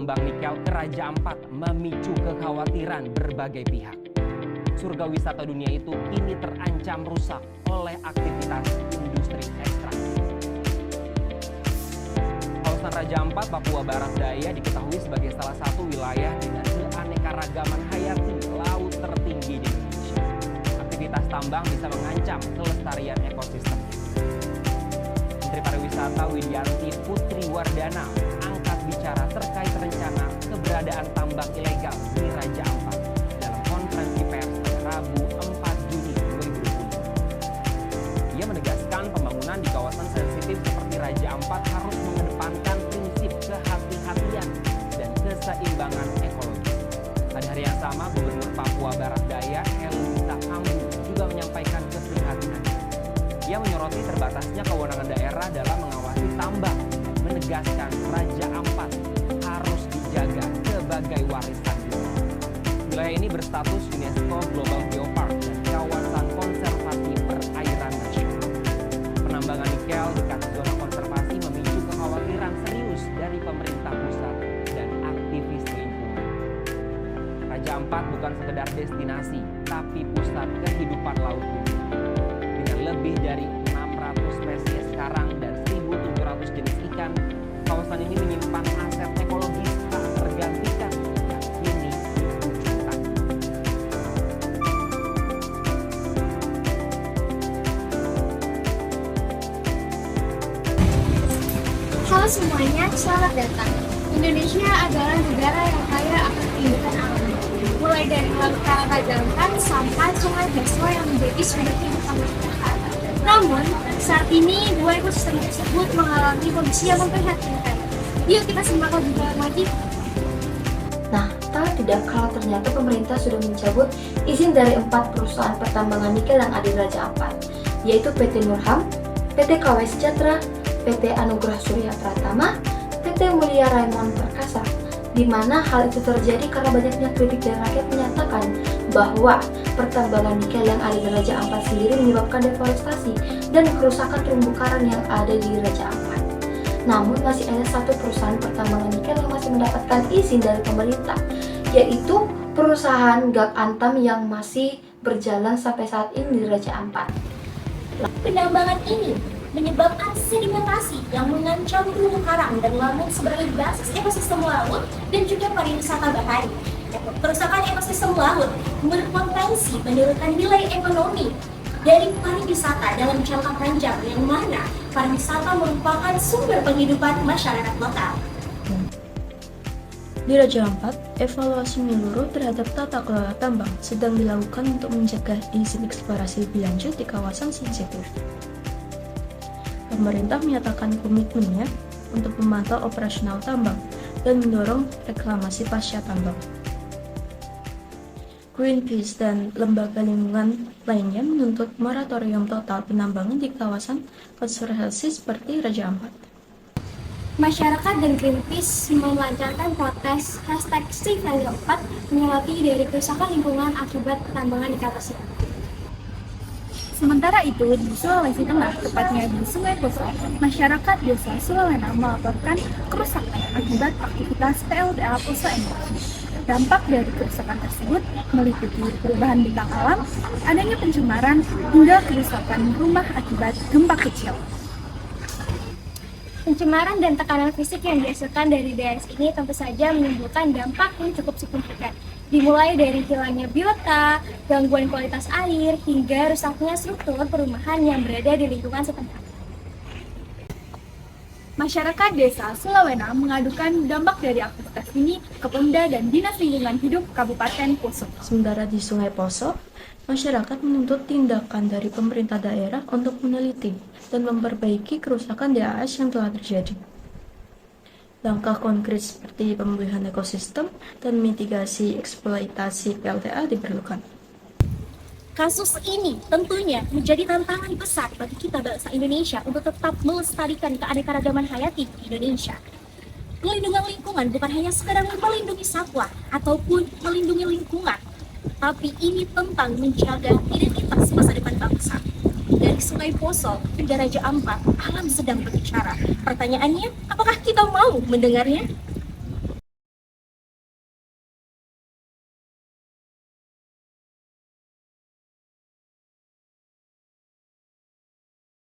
tambang nikel ke Raja Ampat memicu kekhawatiran berbagai pihak. Surga wisata dunia itu kini terancam rusak oleh aktivitas industri ekstraksi. Kawasan Raja Ampat, Papua Barat Daya diketahui sebagai salah satu wilayah dengan keanekaragaman hayati laut tertinggi di Indonesia. Aktivitas tambang bisa mengancam kelestarian ekosistem. Menteri Pariwisata Widianti Putri Wardana angkat bicara terkait rencana keberadaan tambang ilegal di Raja Ampat dalam konferensi pers Rabu 4 Juni 2020. Ia menegaskan pembangunan di kawasan sensitif seperti Raja Ampat harus mengedepankan prinsip kehati-hatian dan keseimbangan ekologi. Pada hari yang sama, Gubernur Papua Barat Daya Elisa Ambu juga menyampaikan keprihatinannya. Ia menyoroti terbatasnya kewenangan daerah dalam mengawasi tambang, menegaskan Raja Ampat harus dijaga sebagai warisan dunia. Wilayah ini berstatus UNESCO Global Geopark dan kawasan konservasi perairan nasional. Penambangan nikel dekat zona konservasi memicu kekhawatiran serius dari pemerintah pusat dan aktivis lingkungan. Raja Ampat bukan sekedar destinasi, tapi pusat kehidupan laut dunia. Dengan lebih dari 600 spesies karang dan 1.700 jenis ikan, kawasan ini menyimpan aset ekologis tak tergantikan yang kini diwujudkan. Halo semuanya, selamat datang. Indonesia adalah negara yang kaya akan keindahan alam. Mulai dari laut Raja sampai sungai Beswa yang menjadi sumber kehidupan masyarakat. Namun, saat ini dua ekosistem tersebut mengalami kondisi yang memprihatinkan. Yuk kita simak lebih dalam lagi. Nah, tahu tidak kalau ternyata pemerintah sudah mencabut izin dari 4 perusahaan pertambangan nikel yang ada di Raja Ampat, yaitu PT Nurham, PT KW Sejahtera, PT Anugerah Surya Pratama, PT Mulia Raymond Perkasa, di mana hal itu terjadi karena banyaknya kritik dari rakyat menyatakan bahwa pertambangan nikel yang ada di Raja Ampat sendiri menyebabkan deforestasi dan kerusakan terumbu karang yang ada di Raja Ampat. Namun masih ada satu perusahaan pertambangan nikel yang masih mendapatkan izin dari pemerintah, yaitu perusahaan Gak Antam yang masih berjalan sampai saat ini di Raja Ampat. Penambangan ini menyebabkan sedimentasi yang mengancam terumbu karang dan lamun sebagai basis ekosistem laut dan juga pariwisata bahari. Kerusakan ekosistem laut berpotensi menurunkan nilai ekonomi dari pariwisata dalam jangka panjang, yang mana pariwisata merupakan sumber penghidupan masyarakat lokal. Di Raja Ampat, evaluasi menyeluruh terhadap tata kelola tambang sedang dilakukan untuk mencegah izin eksplorasi lebih lanjut di kawasan sensitif. Pemerintah menyatakan komitmennya untuk memantau operasional tambang dan mendorong reklamasi pasca tambang. Greenpeace dan lembaga lingkungan lainnya menuntut moratorium total penambangan di kawasan konservasi seperti Raja Ampat. Masyarakat dan Greenpeace melancarkan protes #SaveRaja4 menyoroti dari kerusakan lingkungan akibat penambangan di kawasan. Sementara itu, di Sulawesi Tengah, tepatnya di Sungai Poso, masyarakat desa Sulawena melaporkan kerusakan akibat aktivitas PLTA Poso Energi. Dampak dari kerusakan tersebut meliputi perubahan bintang alam, adanya pencemaran, hingga kerusakan rumah akibat gempa kecil. Pencemaran dan tekanan fisik yang dihasilkan dari DAS ini tentu saja menimbulkan dampak yang cukup signifikan. Dimulai dari hilangnya biota, gangguan kualitas air, hingga rusaknya struktur perumahan yang berada di lingkungan setempat. Masyarakat desa Sulawena mengadukan dampak dari aktivitas ini ke Pemda dan Dinas Lingkungan Hidup Kabupaten Poso. Sementara di Sungai Poso, masyarakat menuntut tindakan dari pemerintah daerah untuk meneliti dan memperbaiki kerusakan DAS yang telah terjadi. Langkah konkret seperti pemulihan ekosistem dan mitigasi eksploitasi PLTA diperlukan. Kasus ini tentunya menjadi tantangan besar bagi kita bangsa Indonesia untuk tetap melestarikan keanekaragaman hayati di Indonesia. Melindungi lingkungan bukan hanya sekedar melindungi satwa ataupun melindungi lingkungan, tapi ini tentang menjaga identitas masa depan bangsa. Dari Sungai Poso hingga Raja Ampat, alam sedang berbicara. Pertanyaannya, apakah kita mau mendengarnya?